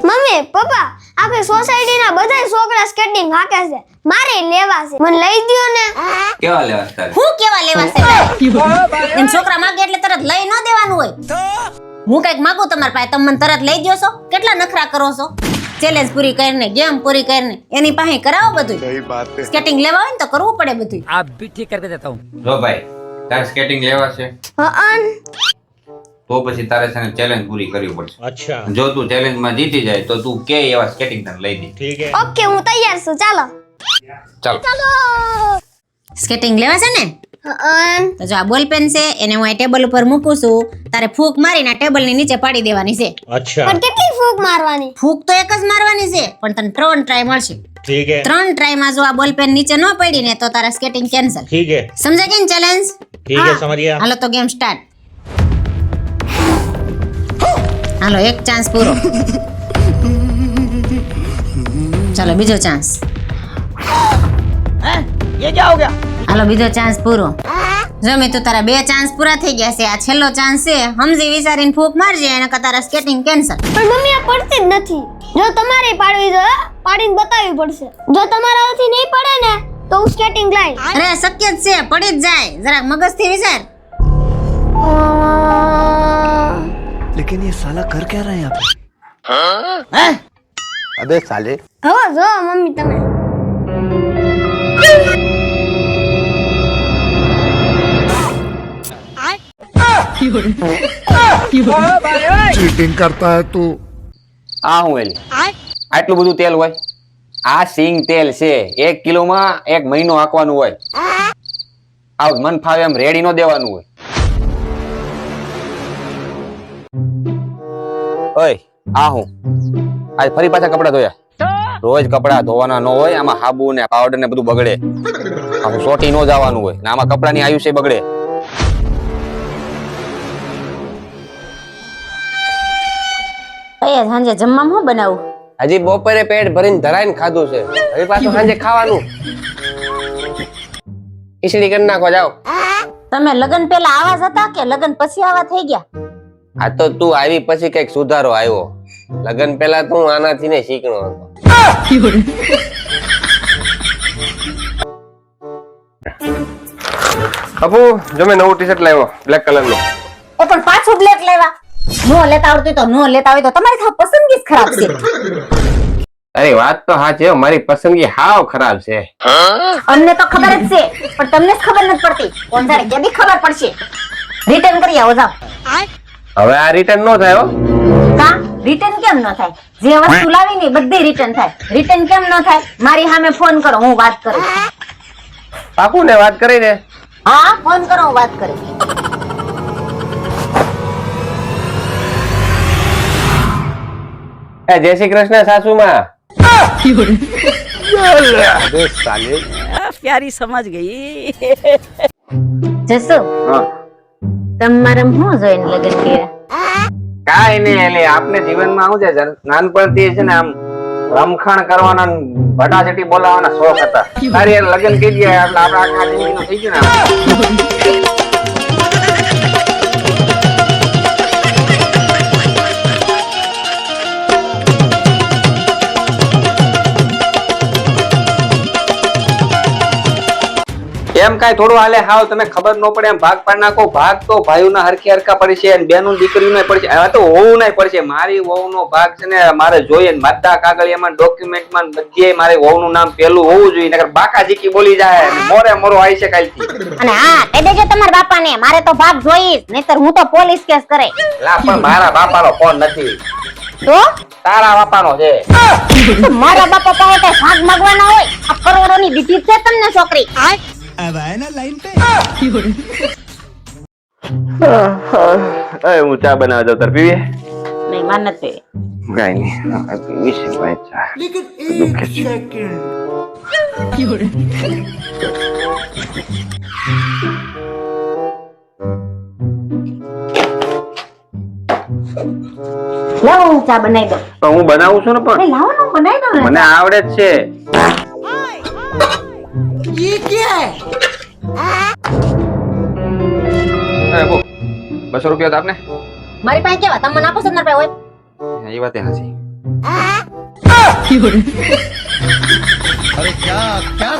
Mummy papa આખી સોસાયટીના બધા છોકરા સ્કેટિંગ હાકે છે, મારે લેવા છે, મને લઈ દ્યો ને. કેવા લેવા તારે? હું કેવા લેવા છે તારે? એમ છોકરા માંગે એટલે તરત લઈ ન દેવાનું હોય. હું કઈક માંગુ તમારા પાસે, તમે મને તરત લઈ દ્યો છો? કેટલા નખરા કરો છો? ચેલેન્જ પૂરી કરીને, ગેમ પૂરી કરીને એની પાસે કરાવો બધું. સ્કેટિંગ લેવા હોય ને તો કરવું પડે બધું. आप भी ठीक करके देता हूँ. જો ભાઈ તારે સ્કેટિંગ લેવા છે તો પછી તારે છે ને ચેલેન્જ પૂરી કરવી પડશે. अच्छा જો તું ચેલેન્જ માં જીતી જાય તો તું કે એવા સ્કેટિંગ તને લઈ દે. ठीक है ઓકે હું તૈયાર છું, ચાલો ચાલો સ્કેટિંગ લેવા છે ને? તો જો આ બોલ પેન છે, એને હું આ ટેબલ ઉપર મૂકું છું. તારે ફૂંક મારીને આ ટેબલ ની નીચે પાડી દેવાની છે. अच्छा પણ કેટલી ફૂંક મારવાની? ફૂંક તો એક જ મારવાની છે, પણ તને 3 ટ્રાય મળશે. ठीक है 3 ટ્રાય માં જો આ બોલ પેન નીચે ન પડી ને તો તારા સ્કેટિંગ કેન્સલ. ठीक है સમજાય કે ચેલેન્જ? ठीक है समझ गया હાલો તો ગેમ સ્ટાર્ટ. હાલો એક ચાન્સ પૂરો. ચાલો બીજો ચાન્સ. ये क्या हो गया? હાલો બીજો ચાન્સ પૂરો. જો મિતુ તારા 2 ચાન્સ પૂરા થઈ ગયા છે, આ છેલ્લો ચાન્સ છે. સમજી વિચારીને ફૂંક મારજે, એને કે તારા સ્કેટિંગ કેન્સલ. પણ મમ્મી આ પડતી જ નથી. જો તમારે પાડવી જોઈએ, પાડીને બતાવવી પડશે. જો તમારાથી નહીં પડે ને તો હું સ્કેટિંગ લાઈશ. અરે શક્ય જ છે, પડી જ જાય. જરાક મગજથી વિચાર. लेकिन ये साला कर क्या रहा है यहाँ पे? अबे साले હવે જો મમ્મી તમે चीटिंग करता है तू. આ હું એલી આટલું બધું તેલ હોય? આ સિંગ તેલ છે, 1 કિલોમાં 1 મહિનો હાંકવાનું હોય. આ મન ફાવે એમ રેડી નો દેવાનું હોય. ઓય આ હું આજ ફરી પાછા કપડા ધોયા? રોજ કપડા ધોવાના ન હોય, આમાં સાબુ ને પાવડર ને બધું બગડે. આમાં સોટી નો જવાનું હોય ને આમાં કપડાની આયુષ્ય બગડે. કઈ સાંજે જમવામાં શું બનાવું? હજી બપોરે પેટ ભરીને ધરાઈને ખાધું છે, હવે પાછું સાંજે ખાવાનું. ખીચડી કરી નાખો જાઓ. તમે લગન પહેલા આવા જ હતા કે લગન પછી આવા થઈ ગયા? આ તો તું આવી પછી કઈક સુધારો આવ્યો. લગન પહેલા તું આનાથી ને શીખણો હતો. અપુ જો મેં નવું ટી-શર્ટ લાવ્યો બ્લેક કલર નું. એ પણ પાછું બ્લેક લેવા? નો લેતા આવડતું તો નો લેતા હોય તો તમારી તો પસંદગી જ ખરાબ છે. અરે વાત તો સાચી, મારી પસંદગી હાવ ખરાબ છે. અમને તો ખબર જ છે, પણ તમને જ ખબર નથી પડતી. કોણ જાણે કેદી ખબર પડશે. રિટર્ન કરી આવો જાવ. હવે આ રિટર્ન નો થાય હો. કા રિટર્ન કેમ ન થાય? જે વસ્તુ લાવી ને બધી રિટર્ન થાય. રિટર્ન કેમ ન થાય? મારી સામે ફોન કરો, હું વાત કરું. પાકું ને વાત કરી ને? હા ફોન કરો, હું વાત કરું. જય શ્રી કૃષ્ણ સાસુમાં. प्यारी समझ गई. જસુ તમારે હું જોઈને લગન કર્યા? કાઈ નહીં એટલે આપને જીવનમાં આવું છે નાનપણથી છે ને આમ રમખાણ કરવાના ભટાચટી બોલાવવાના શોખ હતા. તારી યાર લગ્ન કરી ગયા એટલે આપણા આખા જિંદગીનું થઈ ગયું ને. એમ કાઈ થોડું હાલે હાવ તમે ખબર ન પડે એમ ભાગ પાડ નાખો. ભાગ તો ભાઈઓના હરખી હરખા પડશે અને બેનું દીકરીઓને પડશે. હવે તો વહુ નહીં પડશે. મારી વહુનો ભાગ છે ને મારે જોઈએ ને બધા કાગળિયામાં ડોક્યુમેન્ટમાં બધે મારે વહુનું નામ પેલું હોવું જોઈએ, નકર બાકા જીકી બોલી જાય મોરે મોરો આવી છે કાલથી. અને હા કહી દેજો તમારા બાપાને મારે તો ભાગ જોઈશ, નહીતર હું તો પોલીસ કેસ કરે. લા પણ મારા બાપાનો ફોન નથી, તો તારા બાપાનો છે. મારા બાપા પાસે તો ભાગ માંગવાના હોય? આ કરોડોની દીધી છે તમને છોકરી. अब आए ना लाइन पे. હું ચા બનાવી દઉં, તાર પીવી? નહીં માન નથી. કઈ નહીં પીવી છે ભાઈ ચા. लेकिन एक सेकंड. લાવો હું ચા બનાવી દઉં. પણ હું બનાવું છું ને પણ લાવો ને હું બનાવી દઉં ને. મને આવડે જ છે. ये क्या है? 200 રૂપિયા તો આપને. મારી પાસે કેવા તમે મને આપો છો મારા પાસે હોય એ વાત હાચી. अरे क्या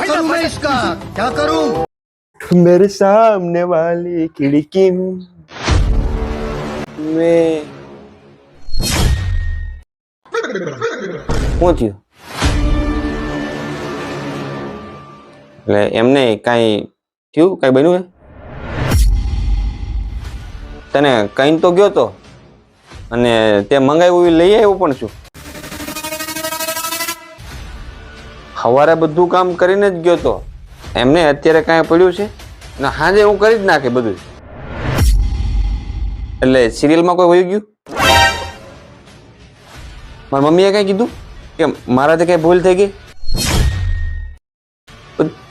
करूं मैं इसका क्या करूं मेरे सामने वाली खिड़की में શું થયું? એટલે એમને કઈ થયું, કઈ બન્યું હે? તને કઈ તો ગયો તો અને તે મંગાવ્યું લઈ આવ્યો પણ છું. સવારે બધું કામ કરીને જ ગયો તો, એમને અત્યારે કાંઈ પડ્યું છે ને સાંજે હું કરી જ નાખે બધું. એટલે સિરિયલમાં કોઈ વયું ગયું? મારી મમ્મીએ કઈ કીધું કે મારાથી કઈ ભૂલ થઈ ગઈ?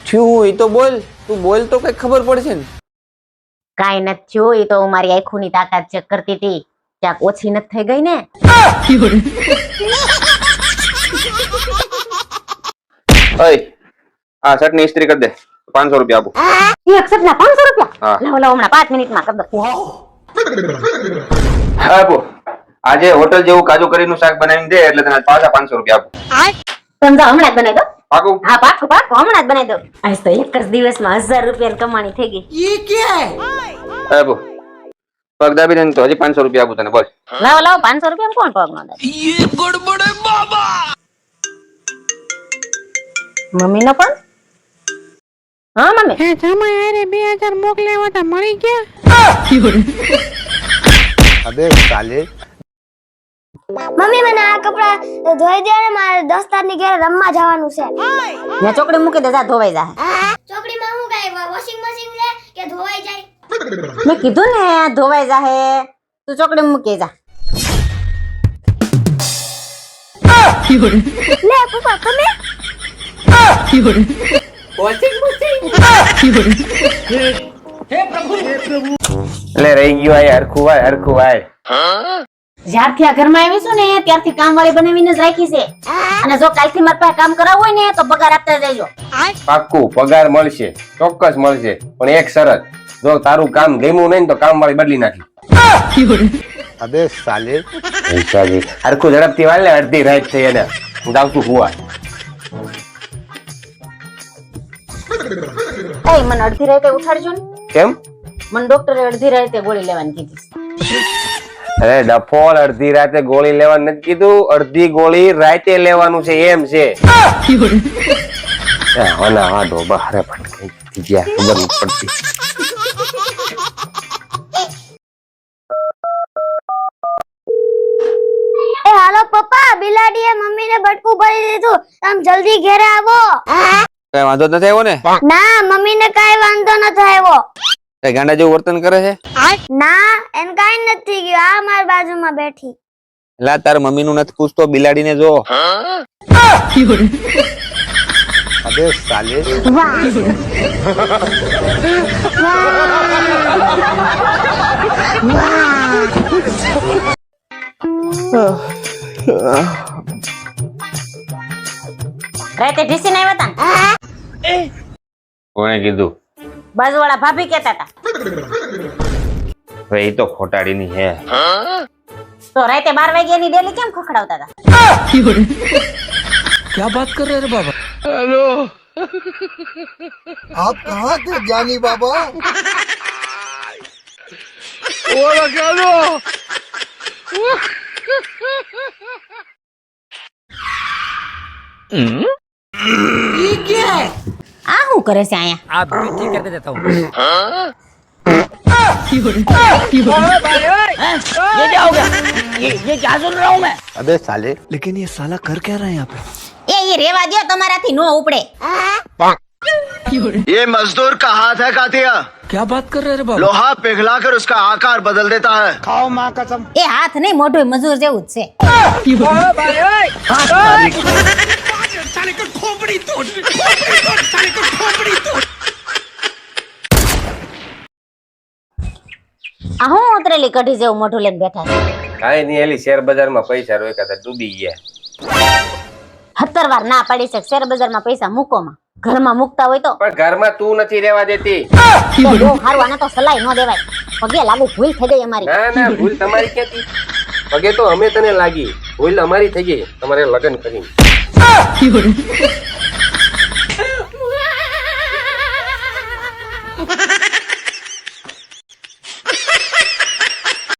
થયું એ તો બોલ, તું બોલ તો કઈ ખબર પડશે ને. કાઈ નથી થયું, એ તો હું મારી આંખોની તાકાત ચેક કરતી હતી, ક્યાંક ઓછી નથી થઈ ગઈ ને. ઓય, આ શર્ટની ઇસ્ત્રી કરી દે, 500 રૂપિયા આપું. એક શર્ટના 500 રૂપિયા? હા. લાવો લાવો, હમણાં 5 મિનિટમાં કરી દો. હા આપો. આજે હોટલ જેવું કાજુ કરીનું શાક બનાવીને દે એટલે તને પાછા 500 રૂપિયા આપું. સમજાવો, હમણાં જ બનાવી દો. પાકું? હા પાકું પાકું, હમણાં જ બનાવી દો. આજ તો એક જ દિવસમાં 1000 રૂપિયાની કમાણી થઈ ગઈ. આપો. પગ દાબી દે ને તો હજી 500 રૂપિયા આપું તને, બોલ. લાવો લાવો, 500 રૂપિયા કોણ પગ નો દે? મમ્મી નો પણ? હા મમ્મી. હે જમાઈ આરે 2000 મોકલ્યા હતા, મળી ગયા? अबे साले મમ્મી મને આ કપડા ધોઈ દે ને, મારે દોસ્તારની ઘરે રમવા જવાનું છે. ત્યાં ચોકડી મૂકી દે, જા ધોવાઈ જા. ચોકડીમાં હું કાંઈ વોશિંગ મશીન છે કે ધોવાઈ જાય? મેં કીધું ને ધોવાઈ જા હે, તું ચોકડી મૂકી જા. લે પપ્પા તમે એટલે રહી ગયું આ હરખું વાય હરખું વાય. જ્યારથી આ ઘરમાં આવી છું ને ત્યારથી કામવાળી બનાવીને જ રાખી છે, અને જો કાલથી મારા પાસે કામ કરાવવું હોય ને તો પગાર આપતા જજો. પાક્કું પગાર મળશે, ચોક્કસ મળશે, પણ એક શરત, જો તારું કામ ગમ્યું નહીં ને તો કામ વાળી બદલી નાખી. अबे साले પૈસાજી હરખું ઝડપથી વાળ ને, અડધી રાત થઈ એને હું જાઉં છું હુવા. એ મને અડધી રાતે ઉઠાડજો ને. કેમ? મને ડોક્ટરે અડધી રાતે ગોળી લેવાની કીધી. અરે ડફોળ, અડધી રાતે ગોળી લેવાનું નથી કીધું, અડધી ગોળી રાતે લેવાનું છે એમ છે. હોના વાડો બહાર ભટકાઈ ગયા, ખબર નથી પડતી. એ હાલો પપ્પા, બિલાડીએ મમ્મીને બટકું ભરી દીધું, તમે જલ્દી ઘરે આવો. કઈ વાંધો નથી આવ્યો ને? ના મમ્મીને કાંઈ વાંધો નથી આવ્યો. કઈ ગાંડા જેવું વર્તન કરે છે? ના એને કાંઈ નથી ગયું, આ મારી બાજુમાં બેઠી. લા તાર મમ્મી નું નથી પૂછતો, બિલાડીને જો. अबे साले રાતે ઢીસીને આવ્યા હતા ને? કોણે કીધું? બાજુવાળા ભાભી કહેતા હતા. ભાઈ તો ખોટાડીની હે. તો રાતે 12 વાગ્યાની ડેલી કેમ ખખડાવતા હતા? क्या बात कर रहे रे बाबा? आप कहाँ थे ज्ञानी बाबा આ શું કરે છે અહીંયા? आप भी ठीक करके देता हूँ. ये क्या हो गया? ये क्या सुन रहा हूँ मैं? अबे साले लेकिन ये साला कर क्या रहा है यहाँ पे એ રેવા દ્યો, તમારાથી નો ઉપડે. ये मजदूर का हाथ है कातिया, क्या बात कर रहे रे बाबा? लोहा पिघला कर उसका आकार बदल देता है. खाओ माँ कसम એ હાથ નહીં, મોઢું મજૂર જેવું જ છે. આ હું ઉતરેલી કઢી જેવું મોઢું લઈને બેઠા છે. કાંઈ નહીં, એલી શેર બજારમાં પૈસા રોક્યા હતા, ડૂબી ગયા. 17 વાર ના પાડી છે શેર બજારમાં પૈસા મૂકોમાં. ઘરમાં મૂકતા હોય તો પણ ઘરમાં તું નથી રહેવા દેતી. તો બહુ હારું, આને તો સલાહ ન દેવાય. પગે લાગુ, ભૂલ થઈ ગઈ અમારી. ના ના, ભૂલ તમારી ક્યાંથી? પગે તો અમે તને લાગી, ભૂલ અમારી થઈ ગઈ તમારે લગ્ન કરીને.